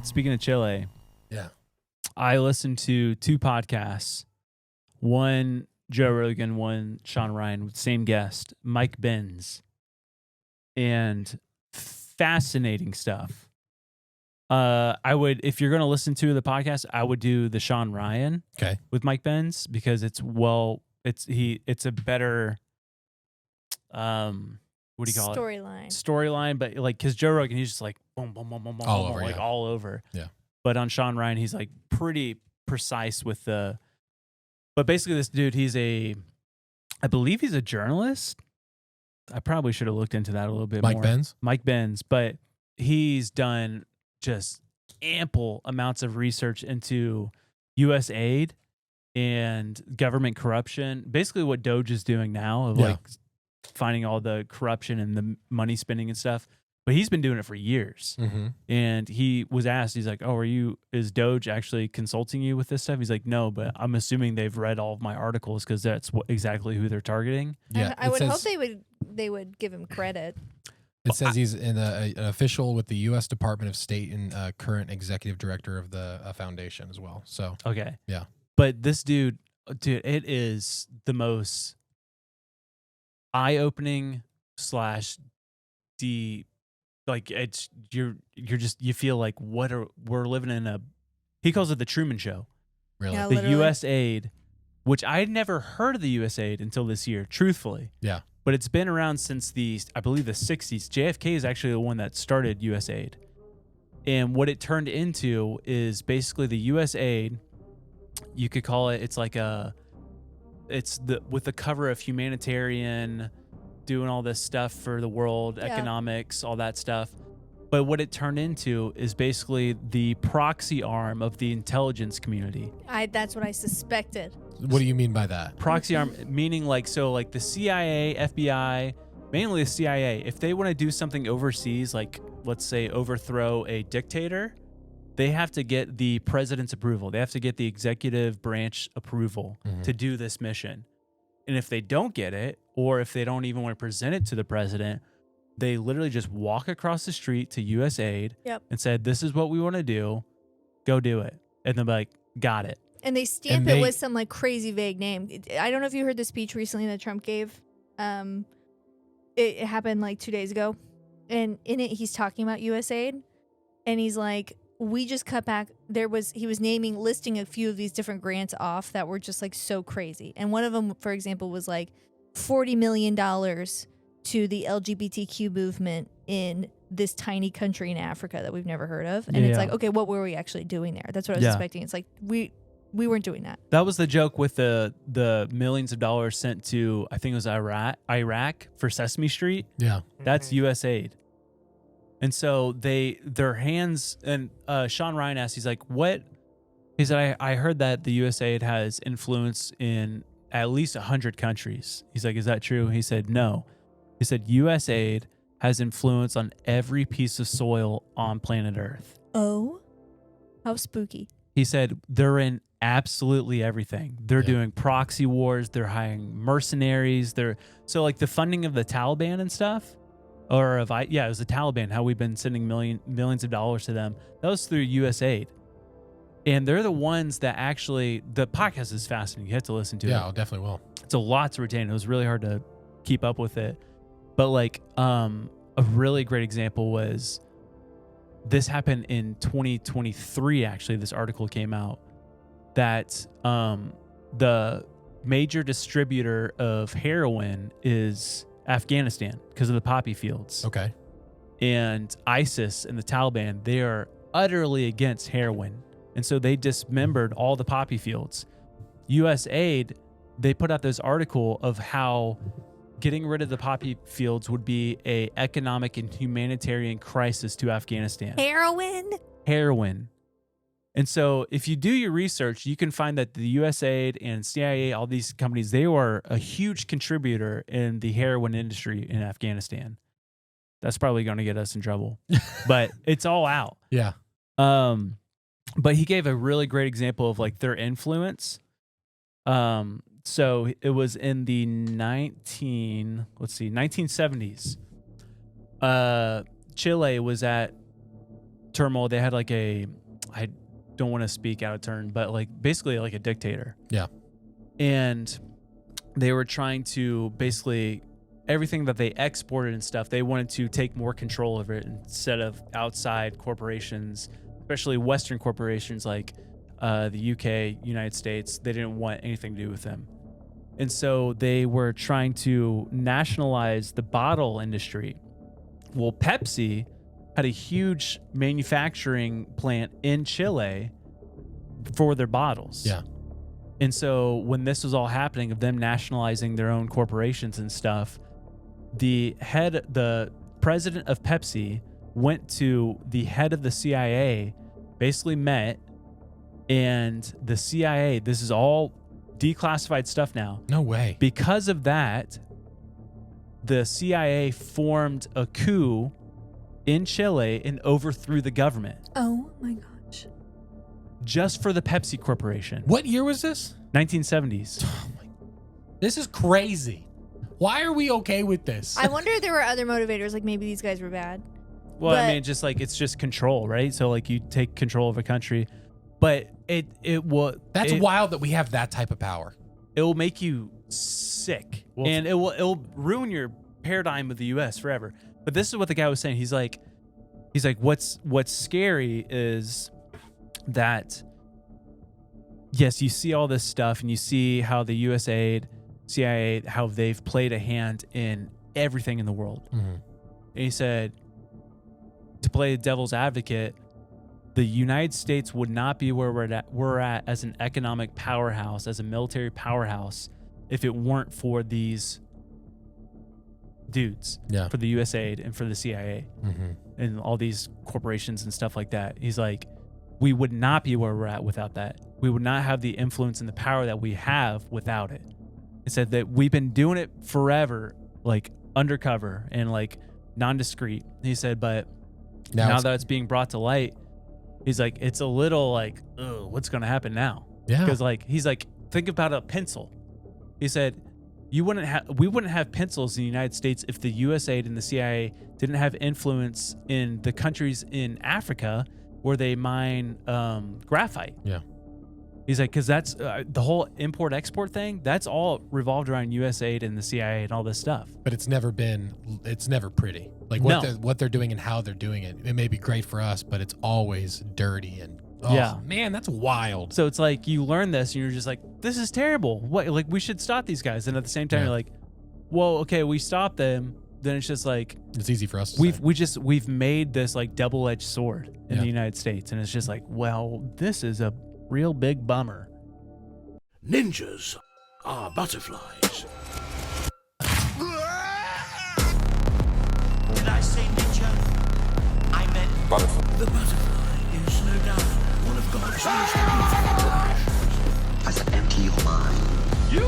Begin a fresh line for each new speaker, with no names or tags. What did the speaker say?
Speaking of Chile,
Yeah.
I listened to 2 podcasts. One Joe Rogan, one Sean Ryan, same guest, Mike Benz, and fascinating stuff. I would, if you're going to listen to the podcast, I would do the Sean Ryan with Mike Benz because it's a better what do you call
Storyline.
Storyline, but like because Joe Rogan, he's just like boom, boom, boom, boom, boom,
All
boom,
over,
like
yeah.
all over.
Yeah.
But on Sean Ryan, he's like pretty precise with the. But basically, this dude, I believe he's a journalist. I probably should have looked into that a little bit more. Mike Benz, but he's done just ample amounts of research into USAID and government corruption. Basically, what Doge is doing now of like finding all the corruption and the money spending and stuff. But he's been doing it for years.
Mm-hmm.
And he was asked, he's like, "Oh, is Doge actually consulting you with this stuff?" He's like, "No, but I'm assuming they've read all of my articles because that's exactly who they're targeting."
Yeah, I would hope they would give him credit.
It says he's an official with the U.S. Department of State and current executive director of the foundation as well. So
okay,
yeah.
But this dude, it is the most eye-opening / deep. Like it's you feel like we're living in a. He calls it the Truman Show.
Really,
Yeah,
the
literally.
USAID, which I had never heard of the USAID until this year, truthfully.
Yeah.
But it's been around since I believe the 60s. JFK is actually the one that started USAID. And what it turned into is basically the USAID, you could call it, with the cover of humanitarian, doing all this stuff for the world, economics, all that stuff. But what it turned into is basically the proxy arm of the intelligence community.
That's what I suspected.
What do you mean by that?
Proxy arm, meaning like the CIA, FBI, mainly the CIA, if they want to do something overseas, like let's say overthrow a dictator, they have to get the president's approval. They have to get the executive branch approval to do this mission. And if they don't get it, or if they don't even want to present it to the president, they literally just walk across the street to USAID and said, "This is what we want to do. Go do it." And they're like, "Got it."
And they stamp it with some like crazy vague name. I don't know if you heard the speech recently that Trump gave. It happened like 2 days ago. And in it, he's talking about USAID. And he's like, we just cut back. He was listing a few of these different grants off that were just like so crazy. And one of them, for example, was like $40 million to the LGBTQ movement in this tiny country in Africa that we've never heard of. And it's like, okay, what were we actually doing there? That's what I was expecting. It's like, we weren't doing that.
That was the joke with the millions of dollars sent to, I think it was Iraq for Sesame Street.
Yeah.
That's USAID. And so their hands, and Sean Ryan asked, he's like, "What?" He said, I heard that the USAID has influence in at least 100 countries. He's like, "Is that true?" He said, "No." He said, "USAID has influence on every piece of soil on planet Earth."
Oh, how spooky.
He said, "They're in absolutely everything. They're doing proxy wars. They're hiring mercenaries. So like the funding of the Taliban and stuff. It was the Taliban, how we've been sending millions of dollars to them. That was through USAID. And they're the ones that actually, the podcast is fascinating. You have to listen to it.
Yeah, I definitely will.
It's a lot to retain. It was really hard to keep up with it. But like a really great example was, this happened in 2023, actually. This article came out that the major distributor of heroin is Afghanistan because of the poppy fields.
Okay.
And ISIS and the Taliban, they are utterly against heroin. And so they dismembered all the poppy fields. USAID, they put out this article of how getting rid of the poppy fields would be a economic and humanitarian crisis to Afghanistan. Heroin. And so if you do your research, you can find that the USAID and CIA, all these companies, they are a huge contributor in the heroin industry in Afghanistan. That's probably going to get us in trouble, but it's all out.
Yeah.
But he gave a really great example of like their influence. So it was in the 1970s. Chile was at turmoil. They had like I don't want to speak out of turn, but like basically like a dictator.
Yeah.
And they were trying to basically everything that they exported and stuff, they wanted to take more control of it instead of outside corporations, especially Western corporations like the UK, United States. They didn't want anything to do with them. And so they were trying to nationalize the bottle industry. Well, Pepsi had a huge manufacturing plant in Chile for their bottles.
Yeah.
And so when this was all happening of them nationalizing their own corporations and stuff, the president of Pepsi went to the head of the CIA, basically met, and the CIA, this is all declassified stuff now.
No way.
Because of that, the CIA formed a coup in Chile and overthrew the government.
Oh my gosh.
Just for the Pepsi Corporation.
What year was this?
1970s.
Oh my. This is crazy. Why are we okay with this?
I wonder if there were other motivators, like maybe these guys were bad.
Well, I mean, just like it's just control, right? So like you take control of a country, but it will.
That's wild that we have that type of power.
It will make you sick, and it'll ruin your paradigm of the U.S. forever. But this is what the guy was saying. He's like, what's scary is that yes, you see all this stuff, and you see how the USAID, CIA, how they've played a hand in everything in the world.
Mm-hmm.
And he said, to play devil's advocate, the United States would not be where we're at as an economic powerhouse, as a military powerhouse, if it weren't for these dudes, for the USAID and for the CIA and all these corporations and stuff like that. He's like, we would not be where we're at without that. We would not have the influence and the power that we have without it. He said that we've been doing it forever, like undercover and like non-discreet. He said, but now that it's being brought to light, he's like, it's a little like, oh, what's going to happen now?
Yeah.
Because like, he's like, think about a pencil. He said, we wouldn't have pencils in the United States if the USAID and the CIA didn't have influence in the countries in Africa where they mine graphite.
Yeah.
He's like, because that's the whole import-export thing, that's all revolved around USAID and the CIA and all this stuff.
But it's never pretty. Like what they're doing and how they're doing it. It may be great for us, but it's always dirty and man, that's wild.
So it's like you learn this and you're just like, this is terrible. What, like we should stop these guys. And at the same time, you're like, well, okay, we stop them. Then it's just like
it's easy for us to
we've made this like double-edged sword in the United States. And it's just like, well, this is a real big bummer.
Ninjas are butterflies.
Did I say ninja? I meant
Butterfly. The butterfly is no doubt one of God's most beautiful creations.
as I empty your mind.
You